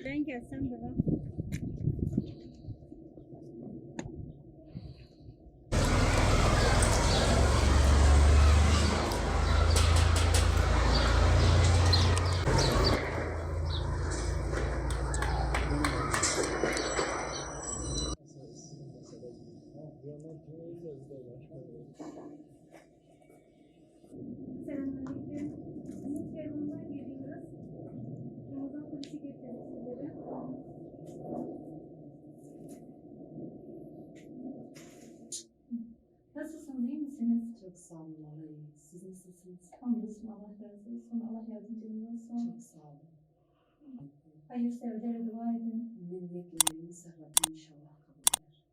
Ben gelsem bana. Selamünaleyküm. Umut Yarım'dan geliyoruz. Ramazan polisi getirdik sizlere. Nasılsınız, iyi misiniz? Çok sağ olun, Allah iyi. Siz nasılsınız? Hamdolsun, Allah razı olsun. Allah yardımcınız olsun. Çok sağ olun. Hayırseverlere dua edin. Memnuniyetlerinizi Rabbim inşallah kabul eder.